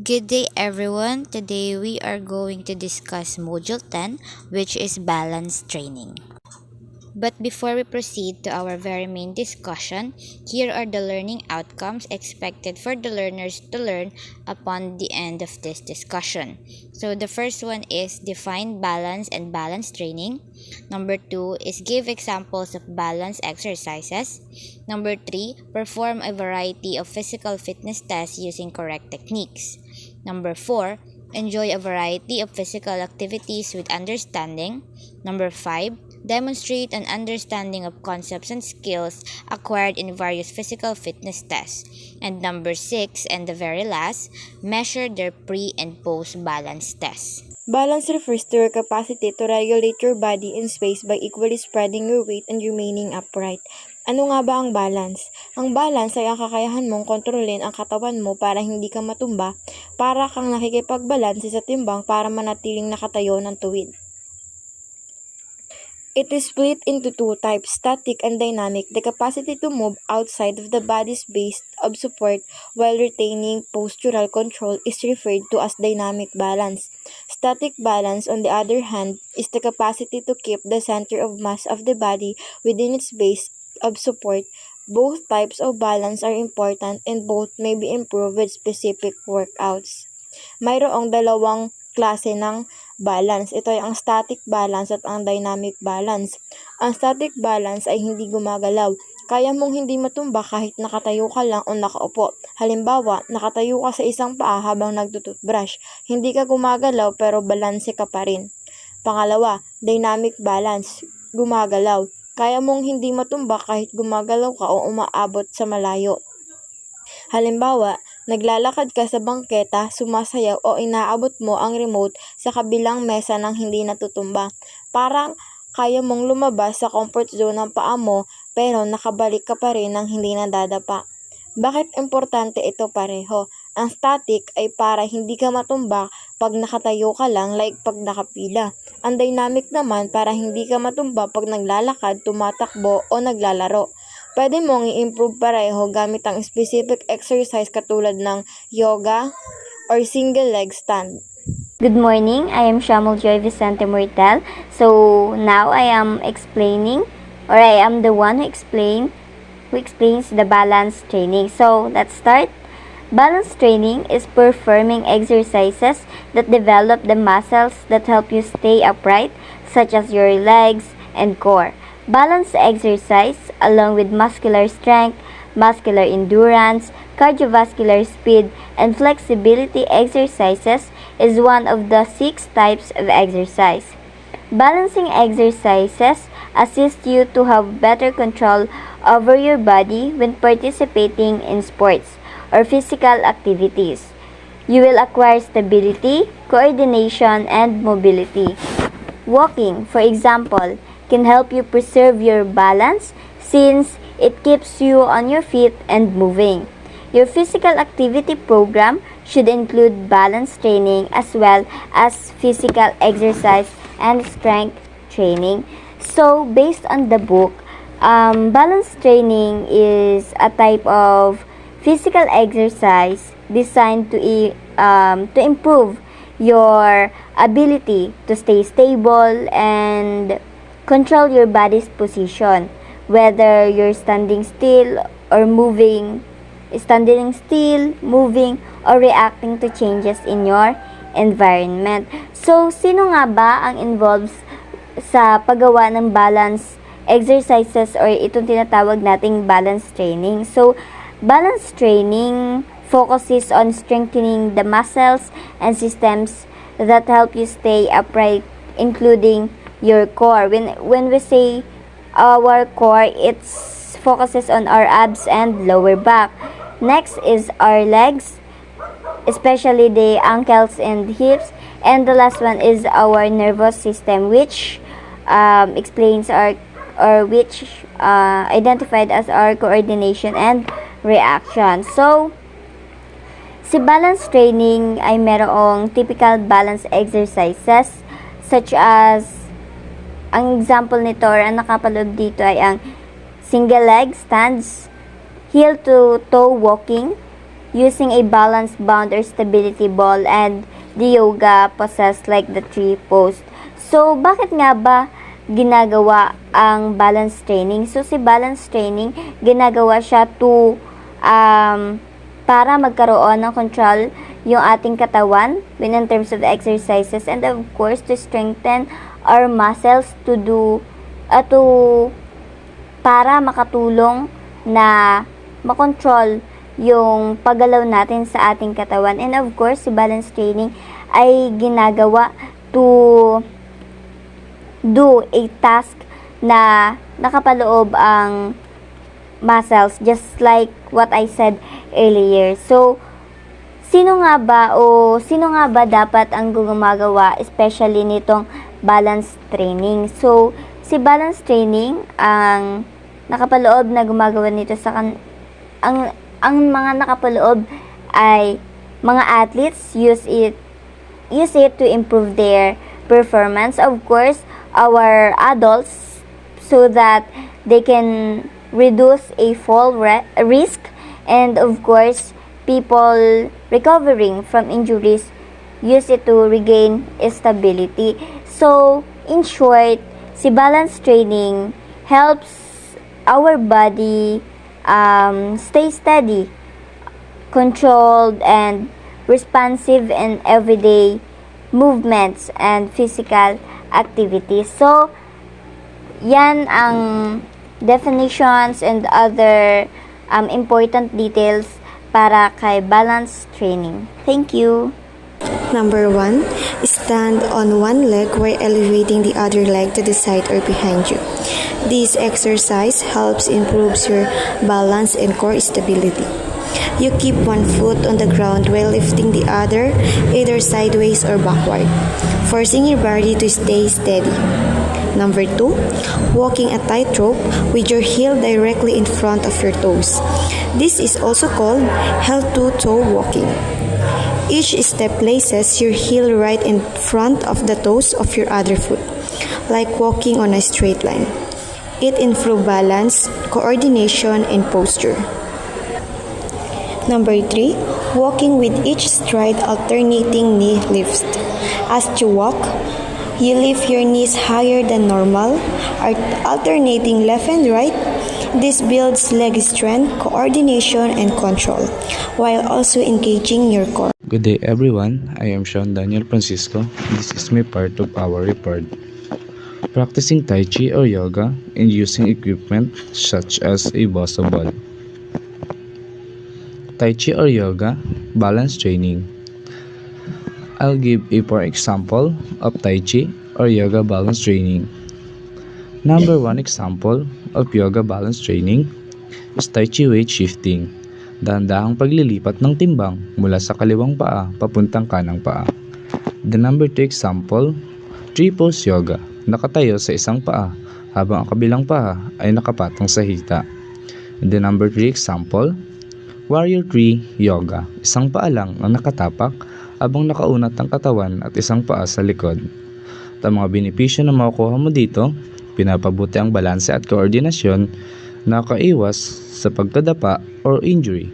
Good day, everyone. Today we are going to discuss Module 10, which is balance training. But before we proceed to our very main discussion, here are the learning outcomes expected for the learners to learn upon the end of this discussion. So the first one is define balance and balance training. Number 2 is give examples of balance exercises. Number 3, perform a variety of physical fitness tests using correct techniques. Number 4, enjoy a variety of physical activities with understanding. Number 5, demonstrate an understanding of concepts and skills acquired in various physical fitness tests. And number 6, and the very last, measure their pre and post balance tests. Balance refers to your capacity to regulate your body in space by equally spreading your weight and remaining upright. Ano nga ba ang balance? Ang balance ay ang kakayahan mong kontrolin ang katawan mo para hindi ka matumba, para kang nakikipagbalanse sa timbang para manatiling nakatayo ng tuwid. It is split into two types, static and dynamic. The capacity to move outside of the body's base of support while retaining postural control is referred to as dynamic balance. Static balance, on the other hand, is the capacity to keep the center of mass of the body within its base of support. Both types of balance are important and both may be improved with specific workouts. Mayroong dalawang klase ng balance. Ito ay ang static balance at ang dynamic balance. Ang static balance ay hindi gumagalaw. Kaya mong hindi matumba kahit nakatayo ka lang o nakaupo. Halimbawa, nakatayo ka sa isang paa habang nagtututbrush. Hindi ka gumagalaw pero balanse ka pa rin. Pangalawa, dynamic balance. Gumagalaw. Kaya mong hindi matumba kahit gumagalaw ka o umaabot sa malayo. Halimbawa, naglalakad ka sa bangketa, sumasayaw o inaabot mo ang remote sa kabilang mesa nang hindi natutumba. Parang kaya mong lumabas sa comfort zone ng paa mo pero nakabalik ka pa rin nang hindi nadadapa. Bakit importante ito pareho? Ang static ay para hindi ka matumba pag nakatayo ka lang like pag nakapila. Ang dynamic naman para hindi ka matumba pag naglalakad, tumatakbo o naglalaro. Pwede mong i-improve pareho gamit ang specific exercise katulad ng yoga or single leg stand. Good morning, I am Shamul Joy Vicente Mortel. So now I am the one who explains the balance training. So let's start. Balance training is performing exercises that develop the muscles that help you stay upright, such as your legs and core. Balance exercise, along with muscular strength, muscular endurance, cardiovascular speed, and flexibility exercises, is one of the 6 types of exercise. Balancing exercises assist you to have better control over your body when participating in sports or physical activities. You will acquire stability, coordination, and mobility. Walking, for example, can help you preserve your balance since it keeps you on your feet and moving. Your physical activity program should include balance training as well as physical exercise and strength training. So, based on the book, balance training is a type of physical exercise designed to improve your ability to stay stable and control your body's position, whether you're standing still, moving, or reacting to changes in your environment. So, sino nga ba ang involved sa paggawa ng balance exercises or itong tinatawag nating balance training? So, balance training focuses on strengthening the muscles and systems that help you stay upright, including your core. When we say our core, it focuses on our abs and lower back. Next is our legs, especially the ankles and hips. And the last one is our nervous system, which identified as our coordination and reaction. So, si balance training ay merong typical balance exercises such as, ang example nito or ang nakapaloob dito ay ang single leg stands, heel to toe walking, using a balance bound or stability ball, and the yoga poses like the tree pose. So, bakit nga ba ginagawa ang balance training? So, si balance training, ginagawa siya para magkaroon ng control yung ating katawan in terms of exercises, and of course to strengthen our muscles para makatulong na makontrol yung paggalaw natin sa ating katawan. And of course, si balance training ay ginagawa to do a task na nakapaloob ang muscles, just like what I said earlier. So, sino nga ba dapat ang gumagawa especially nitong balance training? So, si balance training ang nakapaloob na gumagawa nito ang mga nakapaloob ay mga athletes use it to improve their performance. Of course, our adults, so that they can reduce a fall risk, and of course, people recovering from injuries use it to regain stability. So, in short, si balance training helps our body stay steady, controlled, and responsive in everyday movements and physical activities. So, yan ang definitions and other important details para kay balance training. Thank you. Number 1, stand on one leg while elevating the other leg to the side or behind you. This exercise helps improve your balance and core stability. You keep one foot on the ground while lifting the other, either sideways or backward, forcing your body to stay steady. Number 2, walking a tightrope with your heel directly in front of your toes. This is also called heel-to-toe walking. Each step places your heel right in front of the toes of your other foot, like walking on a straight line. It improves balance, coordination, and posture. Number 3, walking with each stride alternating knee lifts. As you walk, you lift your knees higher than normal, alternating left and right. This builds leg strength, coordination, and control, while also engaging your core. Good day everyone, I am Sean Daniel Francisco. This is my part of our report. Practicing Tai Chi or yoga and using equipment such as a Bosu ball. Tai Chi or yoga, balance training. I'll give a for example of Tai Chi or yoga balance training. Number 1 example of yoga balance training is Tai Chi weight shifting. Dahan-dahang paglilipat ng timbang mula sa kaliwang paa papuntang kanang paa. The number 2 example, tree pose yoga. Nakatayo sa isang paa habang ang kabilang paa ay nakapatong sa hita. The number 3 example, warrior tree yoga. Isang paa lang ang nakatapak habang nakaunat ang katawan at isang paa sa likod. At ang mga benepisyo na makukuha mo dito, pinapabuti ang balanse at koordinasyon, nakaiwas sa pagkadapa or injury,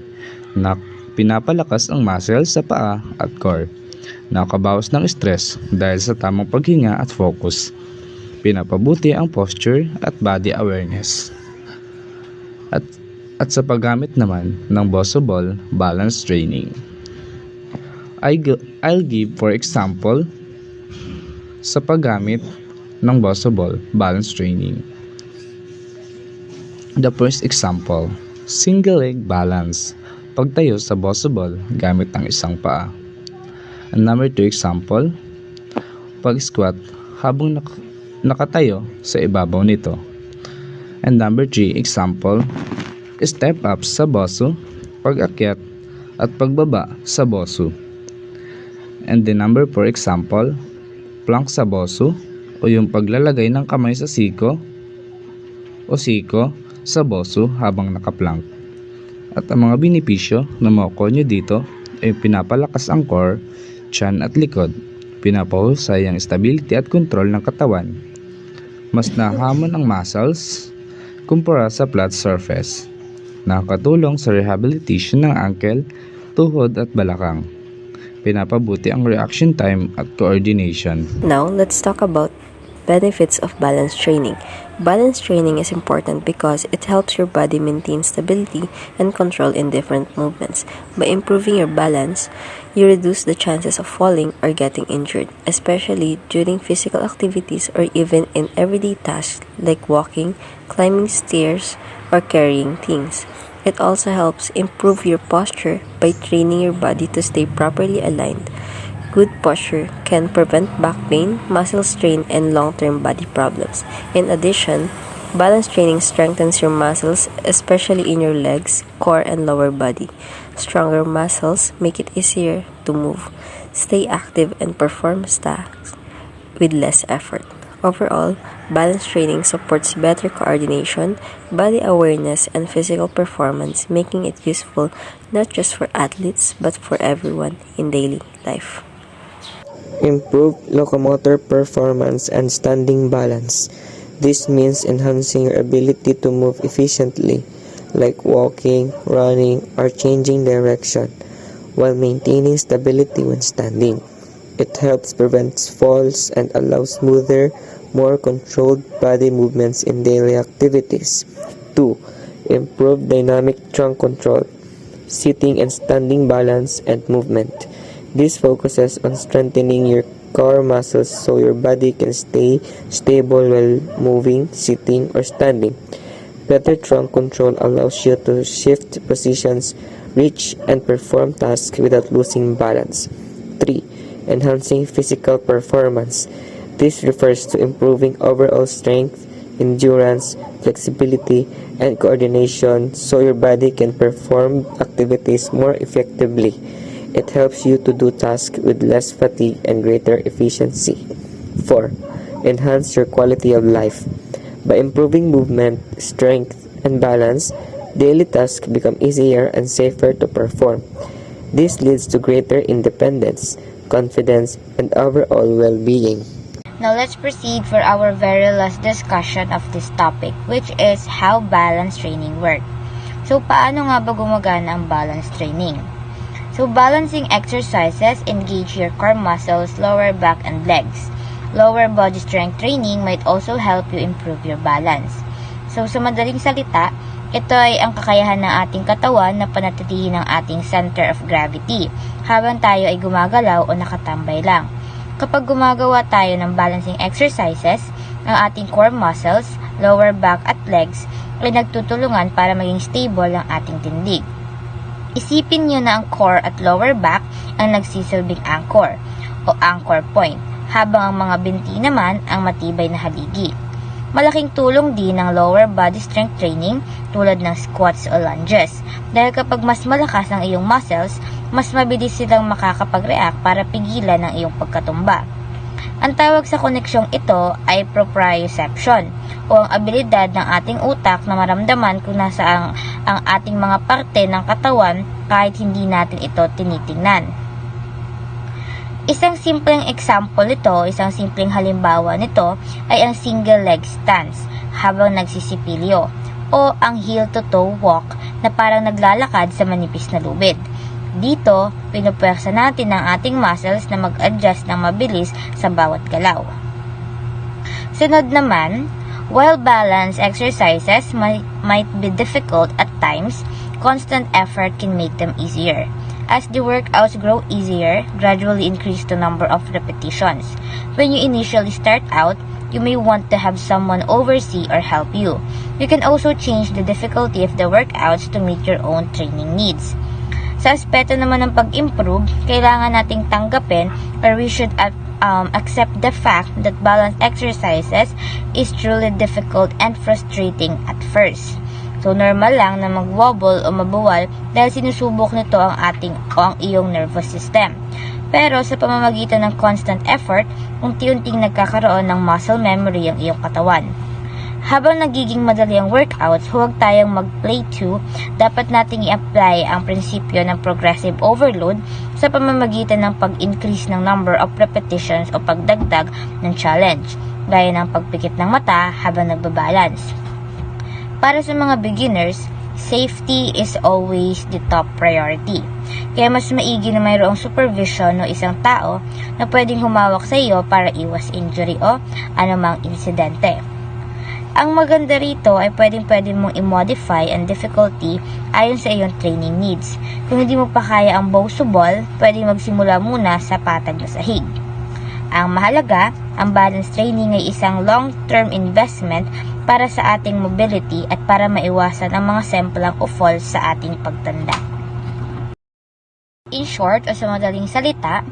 pinapalakas ang muscles sa paa at core, nakabawas ng stress dahil sa tamang paghinga at focus, pinapabuti ang posture at body awareness. At sa paggamit naman ng Bosu ball balance training, I'll give for example sa paggamit ng Bosu ball balance training. The first example, single leg balance. Pagtayo sa Bosu ball gamit ang isang paa. And number 2 example, pag-squat habang nakatayo sa ibabaw nito. And number 3 example, step up sa Bosu, pag-akyat at pagbaba sa Bosu. And the number 4 example, plank sa Bosu o yung paglalagay ng kamay sa siko o siko sa Bosu habang nakaplank. At ang mga benepisyo na makukuha nyo dito ay pinapalakas ang core, tiyan at likod, pinapahusay ang stability at control ng katawan, mas nahamon ang muscles kumpara sa flat surface, nakakatulong sa rehabilitation ng ankle, tuhod at balakang. Pinapabuti ang reaction time at coordination. Now, let's talk about benefits of balance training. Balance training is important because it helps your body maintain stability and control in different movements. By improving your balance, you reduce the chances of falling or getting injured, especially during physical activities or even in everyday tasks like walking, climbing stairs, or carrying things. It also helps improve your posture by training your body to stay properly aligned. Good posture can prevent back pain, muscle strain, and long-term body problems. In addition, balance training strengthens your muscles, especially in your legs, core, and lower body. Stronger muscles make it easier to move, stay active, and perform tasks with less effort. Overall, balance training supports better coordination, body awareness, and physical performance, making it useful not just for athletes but for everyone in daily life. Improve locomotor performance and standing balance. This means enhancing your ability to move efficiently, like walking, running, or changing direction, while maintaining stability when standing. It helps prevent falls and allows smoother, more controlled body movements in daily activities. 2. Improve dynamic trunk control, sitting and standing balance and movement. This focuses on strengthening your core muscles so your body can stay stable while moving, sitting, or standing. Better trunk control allows you to shift positions, reach, and perform tasks without losing balance. 3. Enhancing physical performance. This refers to improving overall strength, endurance, flexibility, and coordination so your body can perform activities more effectively. It helps you to do tasks with less fatigue and greater efficiency. 4. Enhance your quality of life. By improving movement, strength, and balance, daily tasks become easier and safer to perform. This leads to greater independence, confidence, and overall well-being. Now let's proceed for our very last discussion of this topic, which is how balance training works. So, paano nga ba gumagana ang balance training? So, balancing exercises engage your core muscles, lower back, and legs. Lower body strength training might also help you improve your balance. So, sa madaling salita, ito ay ang kakayahan ng ating katawan na panatilihin ang ating center of gravity habang tayo ay gumagalaw o nakatambay lang. Kapag gumagawa tayo ng balancing exercises, ang ating core muscles, lower back at legs ay nagtutulungan para maging stable ang ating tindig. Isipin nyo na ang core at lower back ang nagsisilbing anchor o anchor point, habang ang mga binti naman ang matibay na haligi. Malaking tulong din ng lower body strength training tulad ng squats o lunges, dahil kapag mas malakas ang iyong muscles, mas mabilis silang makakapag-react para pigilan ang iyong pagkatumba. Ang tawag sa koneksyong ito ay proprioception o ang abilidad ng ating utak na maramdaman kung nasaan ang ating mga parte ng katawan kahit hindi natin ito tinitingnan. Isang simpleng example nito, isang simpleng halimbawa nito ay ang single leg stance habang nagsisipilyo o ang heel to toe walk na parang naglalakad sa manipis na lubid. Dito, pinupwersa natin ang ating muscles na mag-adjust ng mabilis sa bawat galaw. Sunod naman, while balance exercises might be difficult at times, constant effort can make them easier. As the workouts grow easier, gradually increase the number of repetitions. When you initially start out, you may want to have someone oversee or help you. You can also change the difficulty of the workouts to meet your own training needs. Sa aspeto naman ng pag-improve, kailangan nating tanggapin or we should accept the fact that balance exercises is truly difficult and frustrating at first. So, normal lang na mag-wobble o mabuwal dahil sinusubok nito ang iyong nervous system. Pero sa pamamagitan ng constant effort, unti-unting nagkakaroon ng muscle memory ang iyong katawan. Habang nagiging madali ang workouts, huwag tayong mag-play to, dapat nating i-apply ang prinsipyo ng progressive overload sa pamamagitan ng pag-increase ng number of repetitions o pagdagdag ng challenge, gaya ng pagpikit ng mata habang nagbabalance. Para sa mga beginners, Safety is always the top priority. Kaya mas maigi na mayroong supervision o isang tao na pwedeng humawak sa iyo para iwas injury o anumang insidente. Ang maganda rito ay pwedeng mong i-modify ang difficulty ayon sa iyong training needs. Kung hindi mo pa kaya ang bow to ball, pwedeng magsimula muna sa patag na sahig. Ang mahalaga, ang balance training ay isang long-term investment para sa ating mobility at para maiwasan ang mga semplang o falls sa ating pagtanda. In short, o sa madaling salita,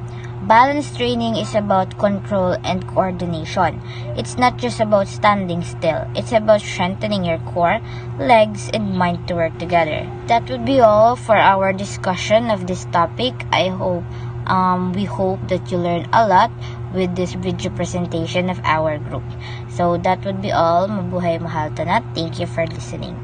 balance training is about control and coordination. It's not just about standing still. It's about strengthening your core, legs, and mind to work together. That would be all for our discussion of this topic. We hope that you learn a lot with this video presentation of our group. So that would be all. Mabuhay mahal tanat. Thank you for listening.